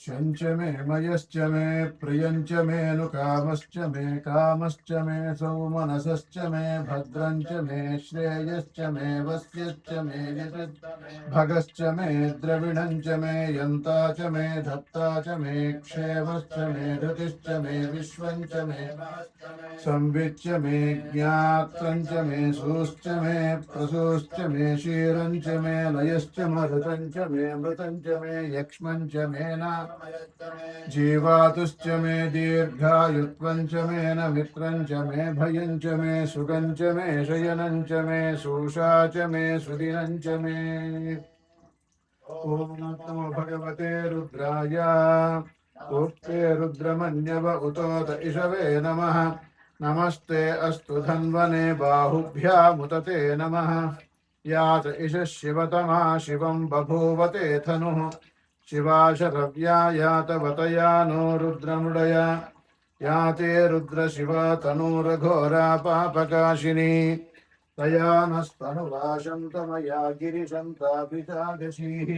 इष्यञ्च मे मयश्च मे प्रियञ्च मेऽनुकामश्च मे कामश्च मे सौमनसश्च मे भद्रञ्च मे श्रेयश्च मे वस्यश्च मे यशश्च भगश्च मे द्रविणञ्च मे यन्ता च मे धत्ता च मे क्षेमश्च मे धृतिश्च मे विश्वञ्च मे संविच्च मे ज्ञात्रञ्च मे सूश्च मे प्रसूश्च मे क्षीरञ्च मे लयश्च मरुतञ्च मे मृतञ्च मे यक्ष्मञ्च मे न जीवातुश्च मे दीर्घायुत्वञ्च मे न मित्रञ्च मे भयञ्च मे सुगञ्च मे शयनञ्च मे शोषा च मे सुदिनञ्च मे ॐ नमो भगवते रुद्राय ऊर्ते रुद्रमन्यव उतोत इषवे नमः नमस्ते अस्तु धन्वने बाहुभ्यामुदते नमः यात इषः शिवतमा शिवं बभूवते धनुः शिवा शरव्या यातवतया नो रुद्रमुडया याते रुद्रशिवा तनूरघोरा पापकाशिनी तया नस्तनुवाशन्तमया गिरिशन्ताभिषादशीः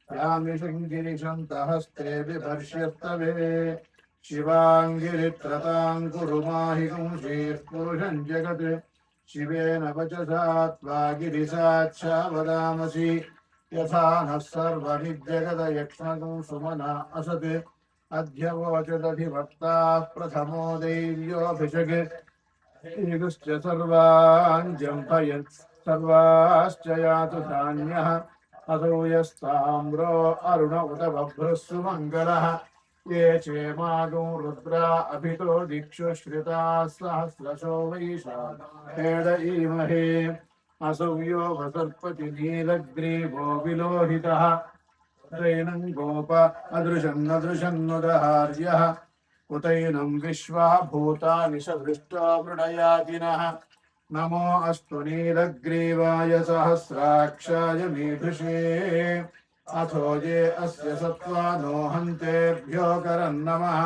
यामिषङ्गिरिशन्तहस्ते बिभर्ष्यस्तवे शिवाङ्गिरित्रतां कुरु माहि पुंसीः पुरुषं जगत् शिवेन वचसा त्वा गिरिसाक्षा वदामसि यथा नः सर्वमिज्जगदयक्ष्मगं सुमना असत् अद्य वोचदधिवक्ताः प्रथमो दैव्योऽभिषक् ईगुश्च सर्वान् जम्पयत् सर्वाश्च यातु धान्यः असौ यस्ताम्रो अरुण उत बभ्रः सुमङ्गलः ये चेमागो रुद्रा अभितो दिक्षु श्रिताः सहस्रशो वैशाखेड ईमहे असौ यो वसर्पति नीलग्रीवो विलोहितः त्रैनं गोप अदृशन्नदृशन्नुदहार्यः उतैनं विश्वा भूतानि सदृष्टा मृडयातिनः नमो अस्तु नीलग्रीवाय सहस्राक्षाय मीदृशे अथो ये अस्य सत्त्वानो हन्तेभ्यो करन्नमः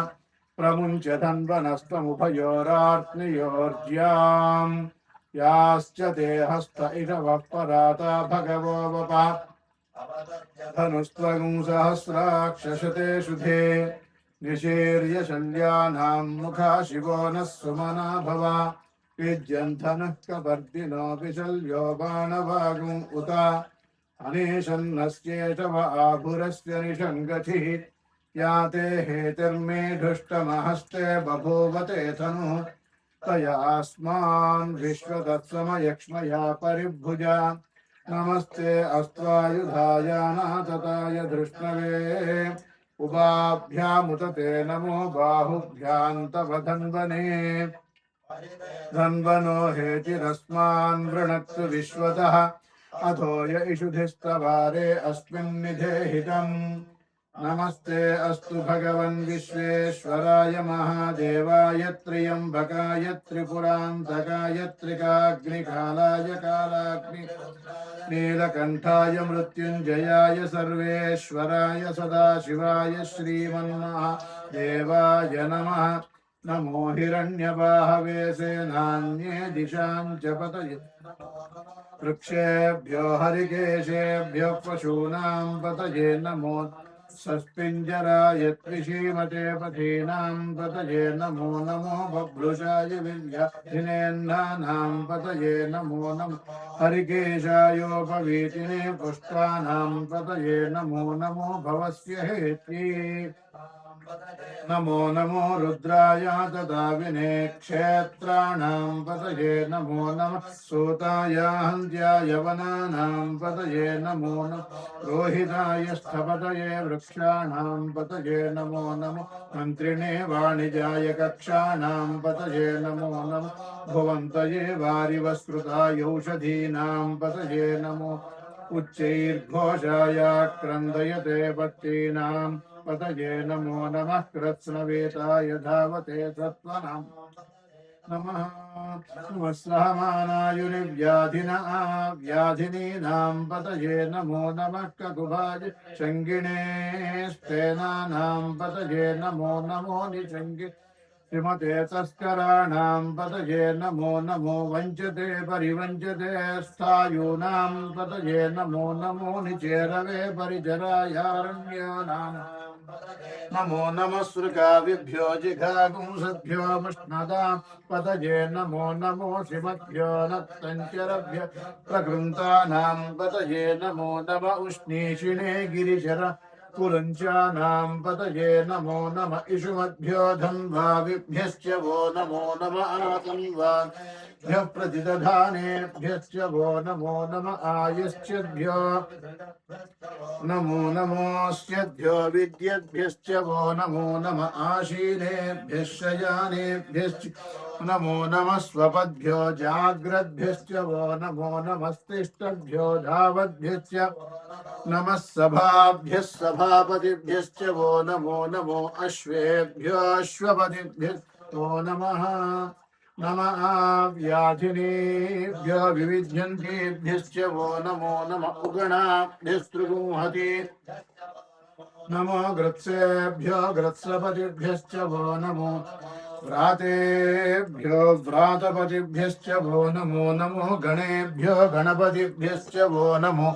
प्रमुञ्च धन्वनस्तमुभयोरार्त्नियोर्ज्याम् याश्च ते हस्त इषवः पराता भगवो वप धनुस्त्वगुं सहस्राक्षशते शुधे निशीर्य शल्यानां मुखा शिवो नः सुमना भव युज्यन्धनः कपर्दिनोऽपि शल्यो बाणवागुम् उत अनेशन्नस्येषव आभुरस्य निषङ्गतिः या ते हेतिर्मेढुष्टमहस्ते बभूवते धनुः तयास्मान् विश्वतत्समयक्ष्मया परिभुजा नमस्ते अस्त्वायुधायानातताय धृष्णवे उभाभ्यामुतते नमो बाहुभ्यां तव धन्वने धन्वनो हेतिरस्मान् वृणक्तु विश्वतः अथो य इषुधिस्तवारे अस्मिन्निधेहितम् नमस्ते अस्तु भगवन् विश्वेश्वराय महादेवाय त्र्यम्बकाय त्रिपुरान्तकाय त्रिकाग्निकालाय कालाग्नि नीलकण्ठाय मृत्युञ्जयाय सर्वेश्वराय सदाशिवाय श्रीमन्महादेवाय नमः नमो हिरण्यबाहवे सेनान्ये दिशां च पतये वृक्षेभ्यो हरिकेशेभ्यो पशूनां पतये नमो सस्पिञ्जराय त्रिशीमते पथीनां पतये नमो नमो बभ्रुषाय विद्याधिनेन्नानां पतये नमो नमो हरिकेशायोपवीतिने पुष्पाणां पतये नमो नमो भवस्य हेत्यै नमो नमो रुद्राय तदाविने क्षेत्राणां पतये नमो नमः सूताय हन्त्याय वनानां पतये नमो नमः रोहिताय स्थपतये वृक्षाणां पतये नमो नमः मन्त्रिणे वाणिजाय कक्षाणां पतये नमो नमः भुवन्तये वारिवस्कृताय औषधीनां पतये नमो उच्चैर्घोषाय क्रन्दयते पत्तीनां पतये नमो नमः कृत्स्नवेताय धावते सत्त्वनां नमः नमः सहमानायुर्व्याधिनीनां पतये नमो नमः ककुभाय शङ्गिणे स्तेनानां पतये नमो नमो निशङ्गि श्रीमते तस्कराणां पतये नमो नमो वञ्चते परिवञ्चते स्थायूनां पतये नमो नमो निचेरवे परिचरायारण्यानां नमो नमः सृगाविभ्यो जिघागुंसभ्यो मुष्णदां पतये नमो नमो श्रीमद्भ्यो नक्तञ्चरभ्य प्रकृन्तानां पतये नमो नम उष्णीषिणे गिरिशर कुलञ्चानां पतये नमो नम इषुमद्भ्यो धन्वाविभ्यश्च वो नमो नम आतन्वाभ्यः प्रतिदधानेभ्यश्च वो नमो नम आयश्चभ्यो नमो नमोऽस्यभ्यो विद्यद्भ्यश्च वो नमो नम आशीनेभ्यः शयानेभ्यश्च नमो नमः स्वपद्भ्यो जाग्रद्भ्यश्च वो नमो नमस्तिष्ठभ्यो धावद्भ्यश्च नमः सभाभ्यः सभापतिभ्यश्च वो नमो नमो अश्वेभ्यो अश्वपतिभ्यश्च वो नमः नमः व्याधिनेभ्यो विविध्यन्तेभ्यश्च वो नमो नमः उगणाभ्यस्तृगुंहति नमो ग्रत्सेभ्यो ग्रत्सपतिभ्यश्च वो नमो व्रातेभ्यो व्रातपतिभ्यश्च वो नमो नमो गणेभ्यो गणपतिभ्यश्च वो नमो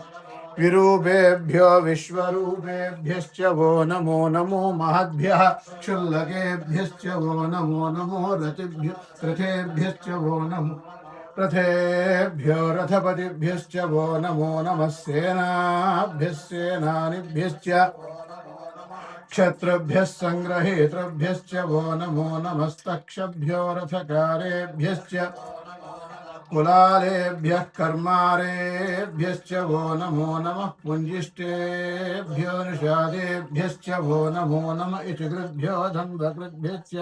विरूपेभ्यो विश्वरूपेभ्यश्च वो नमो नमो महद्भ्यः क्षुल्लकेभ्यश्च वो नमो नमो रथेभ्यश्च वो नमो रथेभ्यो रथपतिभ्यश्च वो नमो नमः सेनाभ्यः सेनानिभ्यश्च क्षत्रुभ्यः संग्रहेतृभ्यश्च वो नमो नमस्तक्षभ्यो रथकारेभ्यश्च कुलालेभ्यः कर्मारेभ्यश्च वो नमो नमः पुञ्जिष्टेभ्यो निषादेभ्यश्च वो नमो नमः इतिकृभ्यो धन्वकृभ्यश्च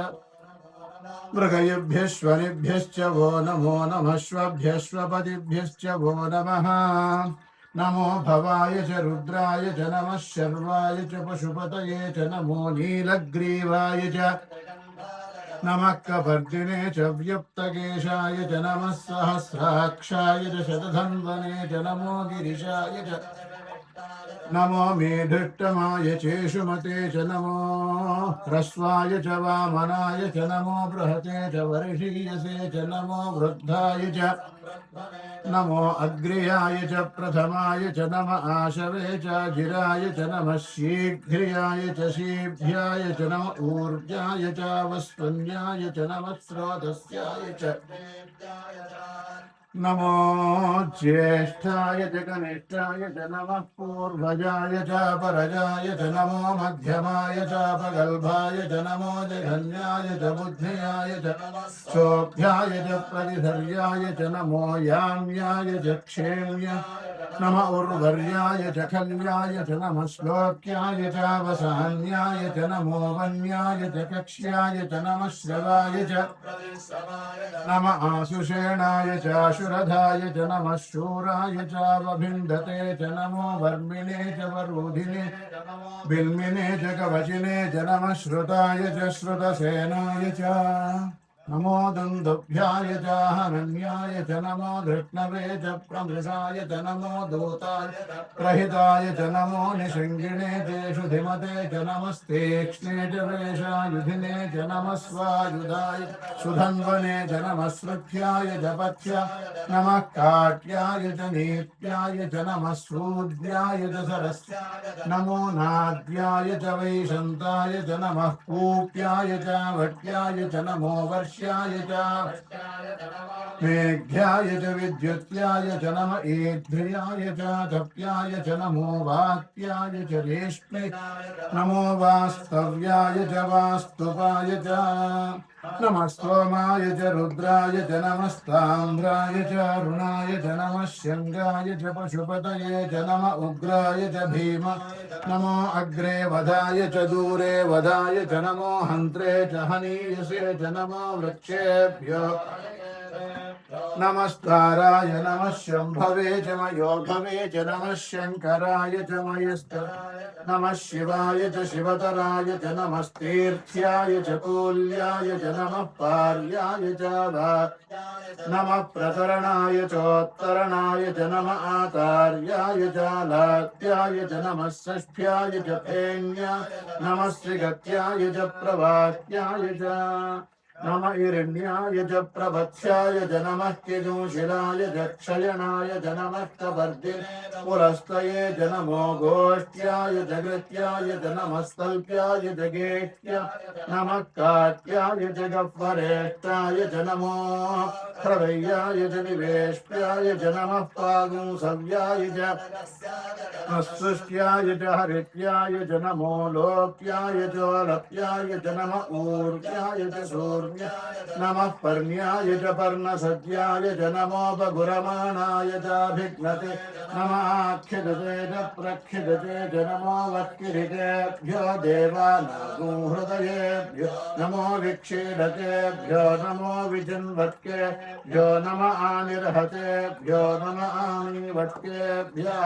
मृगयुभ्यश्वनिभ्यश्च वो नमो नमः श्वभ्यश्वपतिभ्यश्च वो नमः नमो भवाय च रुद्राय च नमः शर्वाय च पशुपतये च नमो नीलग्रीवाय च नमः कपर्दिने च व्युक्तकेशाय च नमः सहस्राक्षाय च शतधन्वने च नमो गिरिशाय च नमो मेधृष्टमाय चेषुमते च नमो ह्रस्वाय च वामनाय च नमो बृहते च वर्षीयसे च नमो वृद्धाय च नमो अग्र्याय च प्रथमाय च नम आशवे च जिराय च नमः शीघ्र्याय च शीभ्याय च नम ऊर्जाय च वस्वन्याय च नमः स्रोतस्याय च नमो ज्येष्ठाय च कनिष्ठाय च नमः पूर्वजाय च परजाय च नमो मध्यमाय च प्रगल्भाय च नमो जघन्याय च बुद्ध्याय च क्षोभ्याय च प्रतिधर्याय च नमो याम्याय च क्षेम्य नम उर्वर्याय च खल्याय च नमः श्लोक्याय च वसान्याय च नमो वन्याय च कक्ष्याय च नमः श्रवाय च नम आशुषेणाय च आशुरधाय च नमः शूराय च वभिन्दते च नमो वर्मिणे च वरूधिने बिल्मिने च कवचिने च नमः श्रुताय च श्रुतसेनाय च नमो दुन्दुभ्याय च हनन्याय च नमो धृष्णवे च प्रमृषाय च नमो दूताय प्रहिताय च नमो निषङ्गिणे तेषु धिमते च नमस्तेक्ष्णे च वेषायुधिने च नमः स्वायुधाय सुधन्वने च नमः श्रुत्याय च पथ्या नमः काट्याय च नीत्याय च नमः सूद्याय च सरस्याय नमो नाद्याय च वैशन्ताय च नमः कूप्याय च भट्याय च नमो वर्ष्याय च मेघ्याय च विद्युत्याय च नम ईध्र्याय च तप्याय च नमो वात्याय च रेष्मे नमो वास्तव्याय च वास्तुपाय च नमः स्तोमाय च रुद्राय च नमस्ताम्राय च अरुणाय च नमः शङ्गाय च पशुपतये च नम उग्राय च भीम नमो अग्रे वधाय च दूरे वधाय च नमो हन्त्रे च हनीयसे च नमो वृक्षेभ्यो नमस्काराय नमः शम्भवे च मयोभवे च नमः शङ्कराय च मयस्तराय नमः शिवाय च शिवतराय च नमस्तीर्थ्याय च कूल्याय च नमः पार्याय च नमः प्रतरणाय चोत्तरणाय च नमः आतार्याय च लात्याय च नमः षष्ठ्याय च फेन्याय नमः श्रीगत्याय च प्रवात्याय च नम इरण्याय च प्रवत्स्याय च नमः किजूशिलाय च क्षयणाय च नमः कपर्दिने पुलस्तये च नमो गोष्ठ्याय च कृत्याय च नमस्तल्प्याय च गेष्ट्याय नमः कात्याय च गह्वरेष्टाय च नमो प्रवय्याय च निवेष्ट्याय च नमः पागुंसव्याय च अस्सृष्ट्याय च हरित्याय च नमो लोक्याय च लप्याय च नम ऊर्व्याय च सूर्याय नमः पर्ण्याय च पर्णसत्याय च नमोपगुरमाणाय चाभिघ्नते नमाख्यदते च प्रख्यदते च नमो वत्किरीटेभ्यो देवानागुहृदयेभ्यो नमो विक्षीडतेभ्यो नमो विजिन्वत्केभ्यो नम आनिर्हतेभ्यो नम आनिवत्केभ्यः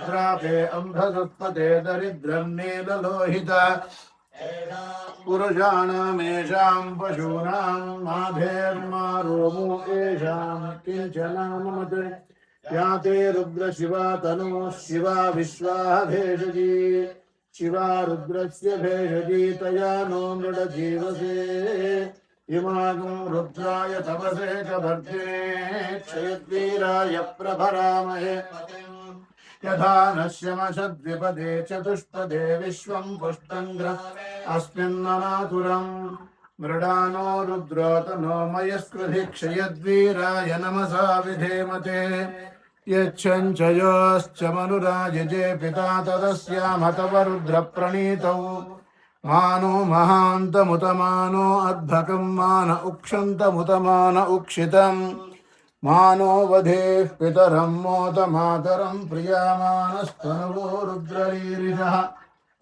द्रापे अम्भसुत्पते दरिद्रं नीललोहित पुरुषाणामेषां पशूनां माभेर्मारोमो येषां किञ्चनाममत् या ते रुद्रशिवा तनुः शिवा विश्वाः भेषजी शिवा रुद्रस्य भेषजी तया नो मृडजीवसे इमागुं रुद्राय तपसे च वर्धिने क्षयद्वीराय प्रभरामहे यथा नश्यमशद्विपदे चतुष्पदे विश्वं पुष्टं अस्मिन्ननातुरम् मृडानो रुद्रोतनो मयस्कृधि क्षयद्वीराय नमसा विधेमते यच्छञ्चयोश्च मनुराजजे पिता तदस्यामतव रुद्रप्रणीतौ मानो महान्तमुतमानो अद्भकं मान उक्षन्तमुतमान उक्षितम् मानो वधेः पितरं मोदमातरं प्रियामानस्तनुवो रुद्ररीरिषः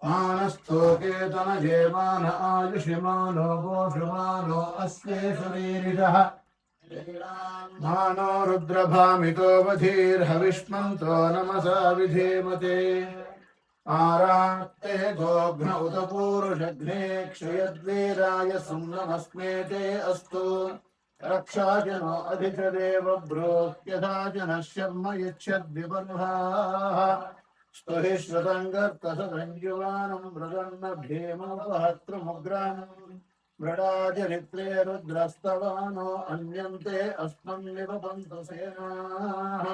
मानस्तोकेतनजे मान आयुषिमानो गोषुमानो अस्येषु रीरिषः मानो रुद्रभामितो वधीर्हविष्मन्तो नमसा विधेमते आरात्ते गोघ्न उत पूरुषघ्ने क्षयद्वीराय सुम्नमस्मे ते अस्तु रक्षाजनो अधिचदेव ब्रोह्यथाजनः शर्म यच्छद्विपर्भाः स्तुहि श्रुतङ्गर्तसंयुवानं मृगन्न भीमोपहर्तृमुग्रान् मृडाचरित्रे रुद्रस्तवानो अन्यन्ते अस्मन्निवपन्तु सेनाः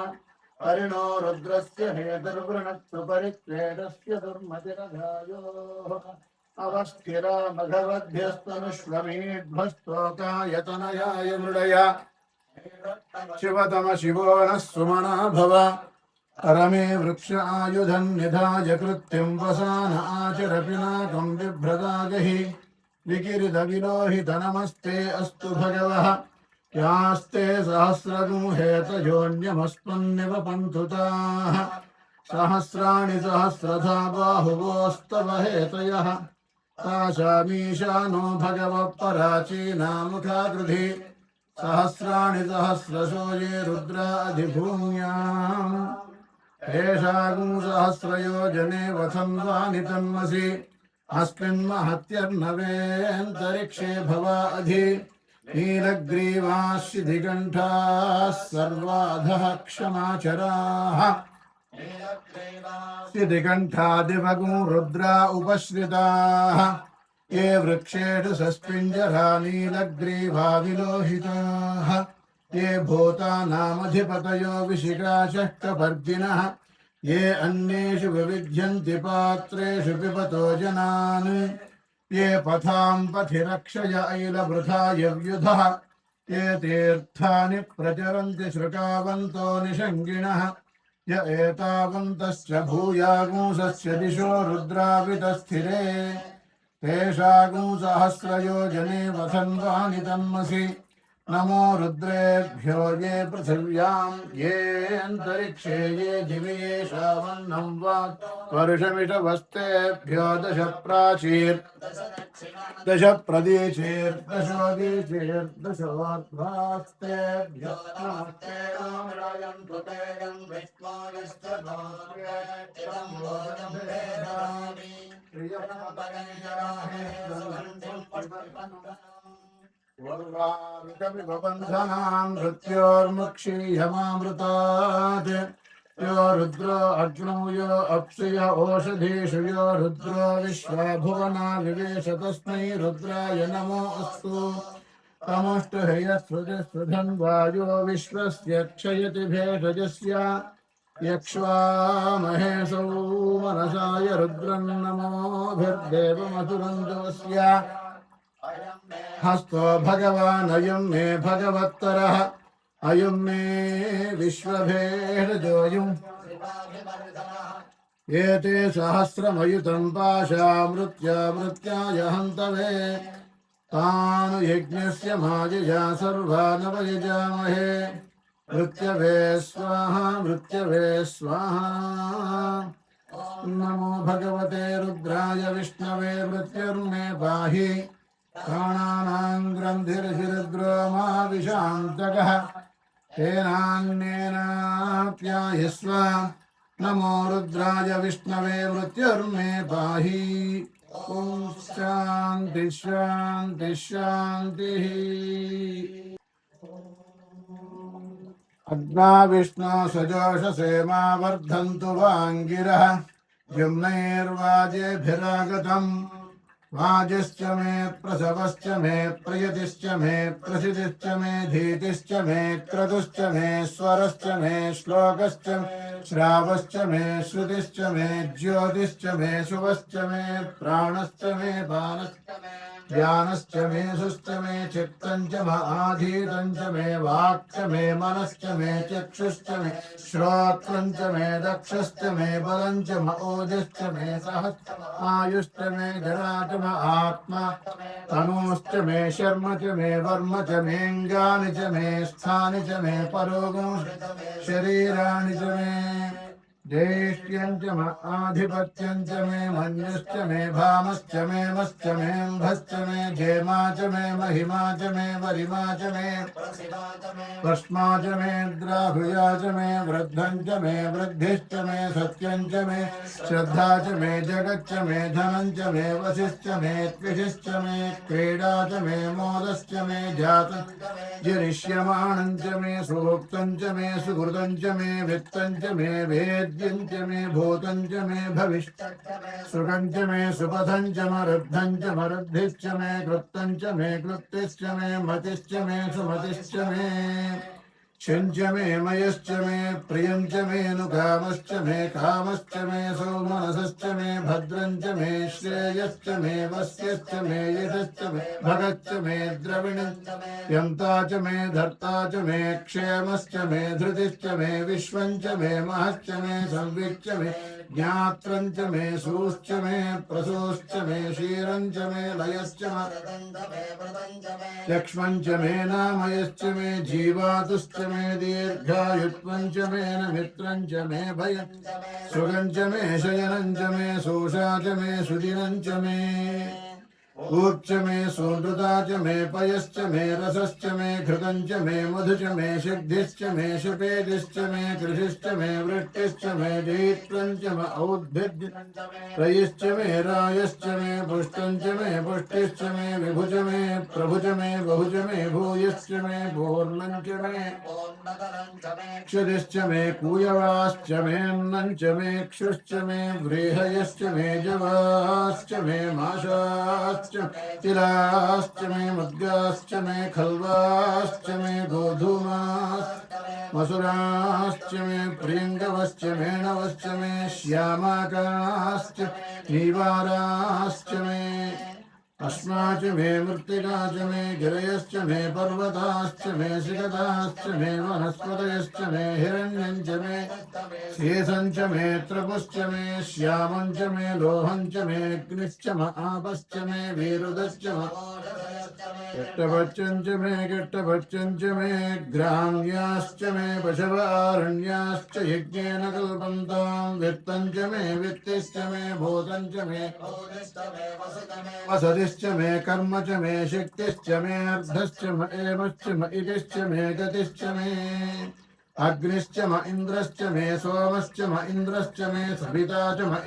हरिणो रुद्रस्य हेतुर्वृणक्तु परिक्लेदस्य दुर्मतिरघायोः अवस्थिरा मघवद्भ्यस्तनुष्वमीड्भस्तोकायतनयाय मृडया शिवतम शिवो नः सुमना भव परमे वृक्ष आयुधं निधाय कृत्यं वसान आचर पिनाकं बिभ्रदागहि विकिरितविलोहित नमस्ते अस्तु भगवः यास्ते सहस्रगुहेतयोन्यमस्मन्निवपन्तु ताः सहस्राणि सहस्रधा बाहुवोस्तव हेतयः तासामीशानो भगवः पराचीनामुखाकृधि सहस्राणि सहस्रशो ये रुद्रा अधिभूम्याम् तेषागुं सहस्रयोजने वसन्वानि तन्मसि अस्मिन्महत्यर्णवेऽन्तरिक्षे भवा अधि नीलग्रीवाश्चिदिगण्ठाः सर्वाधः क्षमाचराः शिदिगण्ठादिवगुं रुद्रा उपश्रिताः ये वृक्षेषु सस्पिञ्जरा नीलग्रीवा विलोहिताः ये भूतानामधिपतयो विशिखाशः कपर्दिनः ये अन्येषु विविध्यन्ति पात्रेषु पिबतो जनान् ये पथां पथि रक्षय ऐलवृथाय व्युधः ये तीर्थानि प्रचरन्ति श्रुकावन्तो निषङ्गिणः य एतावन्तश्च भूयागुंसस्य दिशो रुद्रावितस्थिरे तेषागुं सहस्रयोजने वसन्वानि तन्मसि नमो रुद्रेभ्यो ये पृथिव्यां ये अन्तरिक्षे ये दिवि येषामन्नं वा वर्षमिषवस्तेभ्यो दश प्राचीर् दश प्रदीचीर्दशोदीचीर्दशोर्ध्वास्तेभ्यो नमस्ते रामरायन्तु तेयं विष्णोयश्च बन्धनान् मृत्योर्मुक्षीयमामृतात् यो रुद्रो अग्नौ यो अप्सुय ओषधीषु यो रुद्रो विश्वा भुवना विवेश तस्मै रुद्राय नमो अस्तु तमुष्टुहयस्रुजस्रुधन् वायो विश्वस्य क्षयति भेषजस्य यक्ष्वामहेशौ मनसाय रुद्रं नमोभिर्देवमधुरन्दवस्य हस्तो भगवान् अयं मे भगवत्तरः अयं मे विश्वभेषजोऽयम् एते सहस्रमयुतं पाशामृत्याय हन्तवे तानु यज्ञस्य मायया सर्वानवयजामहे मृत्यवे स्वाहा नमो भगवते रुद्राय विष्णवे मृत्युर्मे पाहि प्राणानां ग्रन्थिर्हिरुद्रो मा विशान्तकः तेनान्येनाप्यायस्व नमो रुद्राय विष्णवे मृत्युर्मे पाहि ॐ शान्ति शान्ति शान्तिः अग्ना विष्णु सजोषसे मा वर्धन्तु वाङ्गिरः युम्नैर्वाजेभिरागतम् वाजिश्च मे प्रसवश्च मे प्रयतिश्च मे प्रसिद्धिश्च मे धीतिश्च मे क्रतुश्च मे स्वरश्च मे श्लोकश्च श्रावश्च मे श्रुतिश्च मे ज्योतिश्च मे शुभश्च मे प्राणश्च मे बाणश्च मे ज्ञानश्च मे सुश्च मे चित्तं च आधीतं च मे वाक्च मे मनश्च मे चक्षुश्च मे श्रोत्रं च मे दक्षश्च मे बलं च ओजश्च मे सहश्च आयुश्च मे जरा च आत्मा तनूश्च मे शर्म च मे वर्म च मेऽङ्गानि च मे स्थानि च मे परोगं शरीराणि च मे ज्येष्ठ्यं च आधिपत्यं च मे मन्युश्च मे भामश्च मे मश्च मे म्भश्च मे जेमा च मे महिमा च मे वरिमा च मे भस्मा च मे द्राहुया च मे वृद्धं च मे वृद्धिश्च मे सत्यं च मे श्रद्धा च मे जगच्च मे धनं च मे वसिश्च मे त्विषिश्च मे क्रीडा च मे मोदश्च मे जातं जनिष्यमाणं च मे सूक्तं च मे सुहृदं च मे वित्तं च मे वेद्यं च मे भूतं च मे भविष्यत् सुखं च मे सुपथं च मरुद्धं च मरुद्धिश्च मे कृत्तं च मे कृत्तिश्च मे मतिश्च मे सुमतिश्च मे क्षञ्च मे मयश्च मे प्रियं च मे नुकामश्च मे कामश्च मे सौमनसश्च मे भद्रं च मे श्रेयश्च मे वस्यश्च मे यशश्च मे भगच्च मे द्रविणं यन्ता च मे धर्ता च मे क्षेमश्च मे धृतिश्च मे विश्वं च मे महश्च मे संविच्च मे ज्ञात्रं च मे सूश्च मे प्रसूश्च मे क्षीरं च मे लयश्च लक्ष्मं च मे नामयश्च मे जीवातुश्च मे दीर्घायुत्वं च मे नमित्रं च मे भयं सुगं च मे शयनं च मे सोषा च मे सुदिनं च मे ऊर्च मे सोनृता च मे पयश्च मे रसश्च मे घृतं च मे मधु च मे सिद्धिश्च मे शपेदिश्च मे कृषिश्च मे वृष्टिश्च मे जयित्रं च मे औद्भिद्यं रयिश्च मे रायश्च मे पुष्टं च मे पुष्टिश्च मे विभुज मे प्रभुज मे बहुज मे भूयश्च मे पूर्णं च मे क्षुदिश्च मे कूयवाश्च मेऽन्नं च मे क्षुश्च मे व्रीहयश्च मे जवाश्च मे माशाश्च तिलाश्च मे मुद्गाश्च मे खल्वाश्च मे गोधूमाश्च मसुराश्च मे प्रियङ्गवश्च मेणवश्च मे श्यामाकाश्च नीवाराश्च मे अस्मा च मे मृत्तिका च मे गिरयश्च मे पर्वताश्च मे शिखताश्च मे वनस्पतयश्च मे हिरण्यं च मे शेषं च मे त्रपुश्च मे श्यामं च मे लोहं च मे अग्निश्च आपश्च मे वीरुदश्च कट्टभक्षं च मे कट्टभक्षं च मे ग्राम्याश्च मे पशवारण्याश्च यज्ञेन कल्पन्तां वित्तं च मे वित्तिश्च मे भूतं च मे वसतिश्च मे कर्म च मे शक्तिश्च मे अर्धश्च म एमश्च म इतिश्च मे गतिश्च मे अग्निश्च म इन्द्रश्च मे सोमश्च म इन्द्रश्च मे सविता च म